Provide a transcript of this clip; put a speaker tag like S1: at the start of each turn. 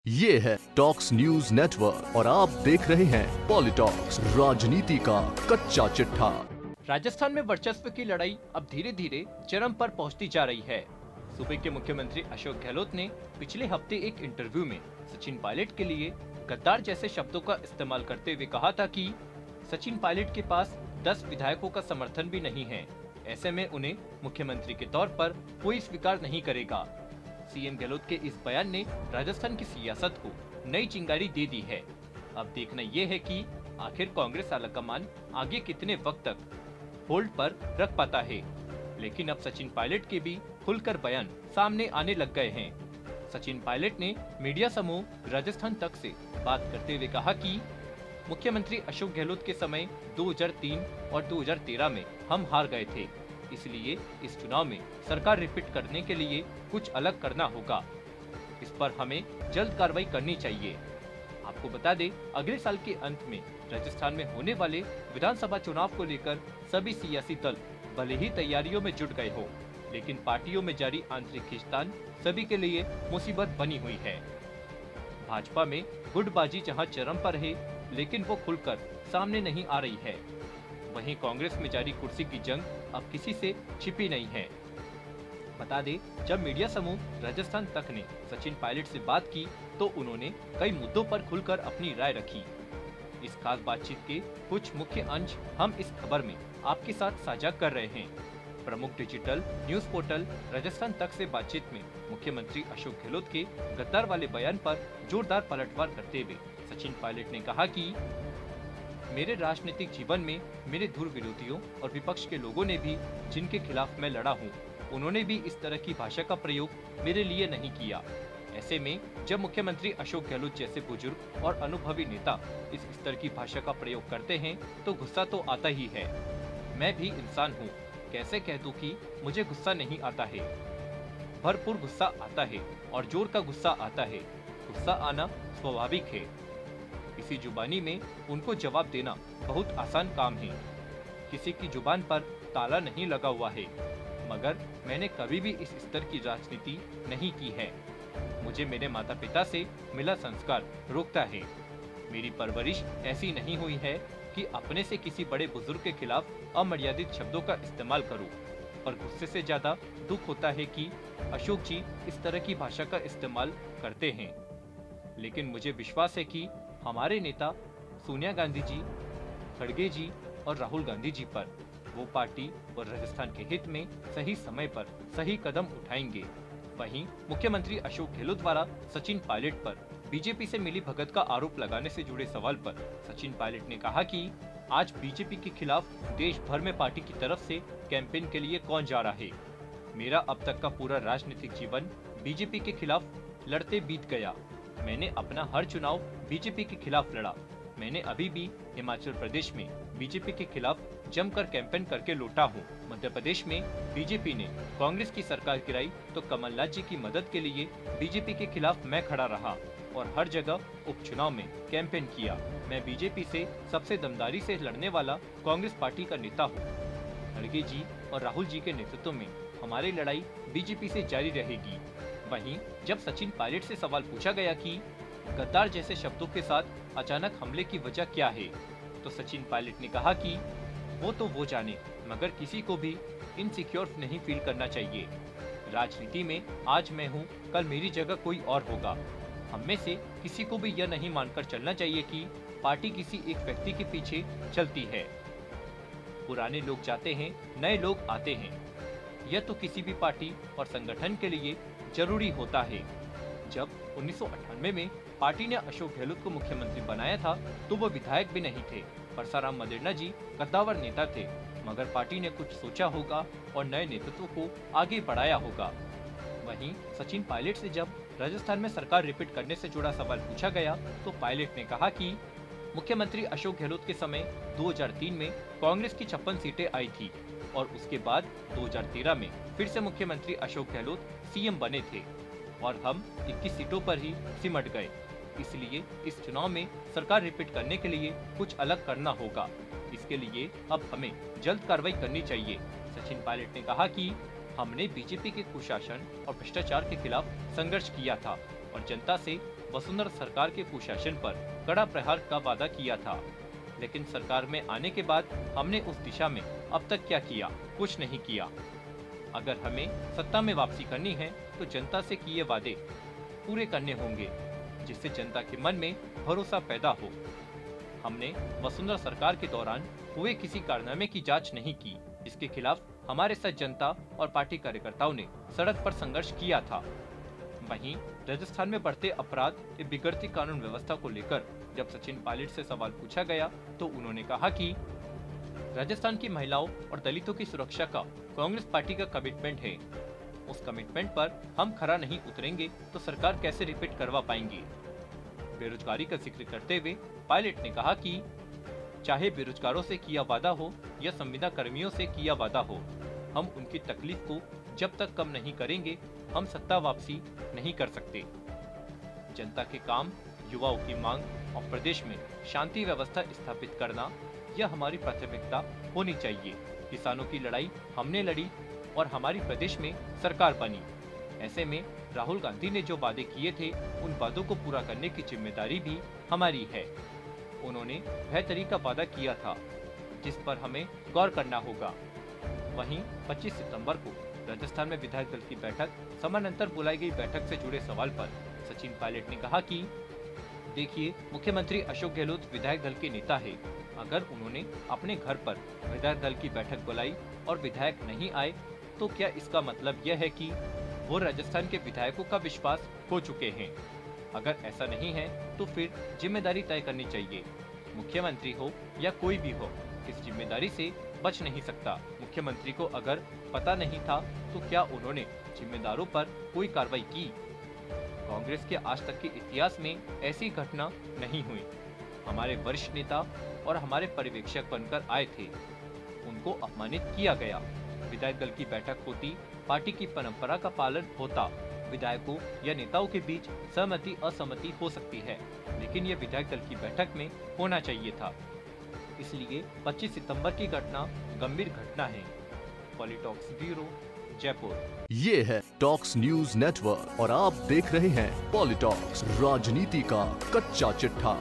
S1: ये है talks news network और आप देख रहे हैं पॉलिटॉक्स, राजनीति का कच्चा चिट्ठा।
S2: राजस्थान में वर्चस्व की लड़ाई अब धीरे धीरे चरम पर पहुंचती जा रही है। सूबे के मुख्यमंत्री अशोक गहलोत ने पिछले हफ्ते एक इंटरव्यू में सचिन पायलट के लिए गद्दार जैसे शब्दों का इस्तेमाल करते हुए कहा था कि सचिन पायलट के पास 10 विधायकों का समर्थन भी नहीं है, ऐसे में उन्हें मुख्यमंत्री के तौर पर कोई स्वीकार नहीं करेगा। सीएम गहलोत के इस बयान ने राजस्थान की सियासत को नई चिंगारी दे दी है। अब देखना ये है कि आखिर कांग्रेस आलाकमान आगे कितने वक्त तक होल्ड पर रख पाता है। लेकिन अब सचिन पायलट के भी खुलकर बयान सामने आने लग गए हैं। सचिन पायलट ने मीडिया समूह राजस्थान तक से बात करते हुए कहा कि मुख्यमंत्री अशोक गहलोत के समय 2003 और 2013 में हम हार गए थे, इसलिए इस चुनाव में सरकार रिपीट करने के लिए कुछ अलग करना होगा। इस पर हमें जल्द कार्रवाई करनी चाहिए। आपको बता दें, अगले साल के अंत में राजस्थान में होने वाले विधानसभा चुनाव को लेकर सभी सियासी दल भले ही तैयारियों में जुट गए हो, लेकिन पार्टियों में जारी आंतरिक खींचतान सभी के लिए मुसीबत बनी हुई है। भाजपा में गुटबाजी जहां चरम पर है, लेकिन वो खुलकर सामने नहीं आ रही है। वहीं कांग्रेस में जारी कुर्सी की जंग अब किसी से छिपी नहीं है। बता दें, जब मीडिया समूह राजस्थान तक ने सचिन पायलट से बात की तो उन्होंने कई मुद्दों पर खुलकर अपनी राय रखी। इस खास बातचीत के कुछ मुख्य अंश हम इस खबर में आपके साथ साझा कर रहे हैं। प्रमुख डिजिटल न्यूज पोर्टल राजस्थान तक से बातचीत में मुख्यमंत्री अशोक गहलोत के गद्दार वाले बयान पर जोरदार पलटवार करते हुए सचिन पायलट ने कहा कि मेरे राजनीतिक जीवन में मेरे धुर विरोधियों और विपक्ष के लोगों ने भी जिनके खिलाफ मैं लड़ा हूँ, उन्होंने भी इस तरह की भाषा का प्रयोग मेरे लिए नहीं किया। ऐसे में जब मुख्यमंत्री अशोक गहलोत जैसे बुजुर्ग और अनुभवी नेता इस स्तर की भाषा का प्रयोग करते हैं तो गुस्सा तो आता ही है। मैं भी इंसान हूँ, कैसे कह दूं कि मुझे गुस्सा नहीं आता है। भरपूर गुस्सा आता है और जोर का गुस्सा आता है। गुस्सा आना स्वाभाविक है। इसी जुबानी में उनको जवाब देना बहुत आसान काम है। किसी की जुबान पर ताला नहीं लगा हुआ है, मगर मैंने कभी भी इस स्तर की राजनीति नहीं की है। मुझे मेरे माता पिता से मिला संस्कार रोकता है। मेरी परवरिश ऐसी नहीं हुई है कि अपने से किसी बड़े बुजुर्ग के खिलाफ अमर्यादित शब्दों का इस्तेमाल करूं। और गुस्से से ज्यादा दुख होता है कि अशोक जी इस तरह की भाषा का इस्तेमाल करते हैं। लेकिन मुझे विश्वास है कि हमारे नेता सोनिया गांधी जी, खड़गे जी और राहुल गांधी जी पर वो पार्टी और राजस्थान के हित में सही समय पर सही कदम उठाएंगे। वहीं मुख्यमंत्री अशोक गहलोत द्वारा सचिन पायलट पर बीजेपी से मिली भगत का आरोप लगाने से जुड़े सवाल पर सचिन पायलट ने कहा कि आज बीजेपी के खिलाफ देश भर में पार्टी की तरफ से कैंपेन के लिए कौन जा रहा है। मेरा अब तक का पूरा राजनीतिक जीवन बीजेपी के खिलाफ लड़ते बीत गया। मैंने अपना हर चुनाव बीजेपी के खिलाफ लड़ा। मैंने अभी भी हिमाचल प्रदेश में बीजेपी के खिलाफ जमकर कैंपेन करके लौटा हूँ। मध्य प्रदेश में बीजेपी ने कांग्रेस की सरकार गिराई तो कमलनाथ जी की मदद के लिए बीजेपी के खिलाफ मैं खड़ा रहा और हर जगह उपचुनाव में कैंपेन किया। मैं बीजेपी से सबसे दमदारी से लड़ने वाला कांग्रेस पार्टी का नेता हूँ। खड़गे जी और राहुल जी के नेतृत्व में हमारी लड़ाई बीजेपी से जारी रहेगी। वहीं जब सचिन पायलट से सवाल पूछा गया कि गद्दार जैसे शब्दों के साथ अचानक हमले की वजह क्या है, तो सचिन पायलट ने कहा कि वो तो वो जाने, मगर किसी को भी इनसिक्योर नहीं फील करना चाहिए। राजनीति में आज मैं हूँ, कल मेरी जगह कोई और होगा। हम में से किसी को भी यह नहीं मानकर चलना चाहिए कि पार्टी किसी एक व्यक्ति के पीछे चलती है। पुराने लोग जाते हैं, नए लोग आते हैं। यह तो किसी भी पार्टी और संगठन के लिए जरूरी होता है। जब 1998 में पार्टी ने अशोक गहलोत को मुख्यमंत्री बनाया था तो वो विधायक भी नहीं थे। परसाराम मदेरणा जी कद्दावर नेता थे, मगर पार्टी ने कुछ सोचा होगा और नए नेतृत्व को आगे बढ़ाया होगा। वहीं सचिन पायलट से जब राजस्थान में सरकार रिपीट करने से जुड़ा सवाल पूछा गया तो पायलट ने कहा कि मुख्यमंत्री अशोक गहलोत के समय 2003 में कांग्रेस की 56 सीटें आई थी और उसके बाद 2013 में फिर से मुख्यमंत्री अशोक गहलोत सीएम बने थे और हम 21 सीटों पर ही सिमट गए। इसलिए इस चुनाव में सरकार रिपीट करने के लिए कुछ अलग करना होगा। इसके लिए अब हमें जल्द कार्रवाई करनी चाहिए। सचिन पायलट ने कहा कि हमने बीजेपी के कुशासन और भ्रष्टाचार के खिलाफ संघर्ष किया था और जनता से वसुंधरा सरकार के कुशासन पर कड़ा प्रहार का वादा किया था, लेकिन सरकार में आने के बाद हमने उस दिशा में अब तक क्या किया? कुछ नहीं किया। अगर हमें सत्ता में वापसी करनी है तो जनता से किए वादे पूरे करने होंगे, जिससे जनता के मन में भरोसा पैदा हो। हमने वसुंधरा सरकार के दौरान हुए किसी कारनामे की जांच नहीं की। इसके खिलाफ हमारे साथ जनता और पार्टी कार्यकर्ताओं ने सड़क पर संघर्ष किया था। वहीं राजस्थान में बढ़ते अपराध या बिगड़ती कानून व्यवस्था को लेकर जब सचिन पायलट से सवाल पूछा गया तो उन्होंने कहा कि राजस्थान की महिलाओं और दलितों की सुरक्षा का कांग्रेस पार्टी का कमिटमेंट है। उस कमिटमेंट पर हम खरा नहीं उतरेंगे तो सरकार कैसे रिपीट करवा पाएंगी। बेरोजगारी का जिक्र करते हुए पायलट ने कहा कि चाहे बेरोजगारों से किया वादा हो या संविदा कर्मियों से किया वादा हो, हम उनकी तकलीफ को जब तक कम नहीं करेंगे हम सत्ता वापसी नहीं कर सकते। जनता के काम, युवाओं की मांग और प्रदेश में शांति व्यवस्था स्थापित करना यह हमारी प्राथमिकता होनी चाहिए। किसानों की लड़ाई हमने लड़ी और हमारी प्रदेश में सरकार बनी। ऐसे में राहुल गांधी ने जो वादे किए थे उन वादों को पूरा करने की जिम्मेदारी भी हमारी है। उन्होंने बेहतरी का वादा किया था जिस पर हमें गौर करना होगा। वहीं 25 सितंबर को राजस्थान में विधायक दल की बैठक समानांतर बुलाई गई बैठक से जुड़े सवाल पर सचिन पायलट ने कहा कि देखिए, मुख्यमंत्री अशोक गहलोत विधायक दल के नेता है। अगर उन्होंने अपने घर पर विधायक दल की बैठक बुलाई और विधायक नहीं आए तो क्या इसका मतलब यह है कि वो राजस्थान के विधायकों का विश्वास खो चुके हैं? अगर ऐसा नहीं है तो फिर जिम्मेदारी तय करनी चाहिए। मुख्यमंत्री हो या कोई भी हो, इस जिम्मेदारी से बच नहीं सकता। मुख्यमंत्री को अगर पता नहीं था तो क्या उन्होंने जिम्मेदारों पर कोई कार्रवाई की? कांग्रेस के आज तक के इतिहास में ऐसी घटना नहीं हुई। हमारे वरिष्ठ नेता और हमारे पर्यवेक्षक बनकर आए थे, उनको अपमानित किया गया। विधायक दल की बैठक होती, पार्टी की परंपरा का पालन होता। विधायकों या नेताओं के बीच सहमति असहमति हो सकती है, लेकिन यह विधायक दल की बैठक में होना चाहिए था। इसलिए 25 सितंबर की घटना गंभीर घटना है। पॉलिटॉक्स ब्यूरो, जयपुर।
S1: ये है टॉक्स न्यूज नेटवर्क और आप देख रहे हैं पॉलिटॉक्स, राजनीति का कच्चा चिट्ठा।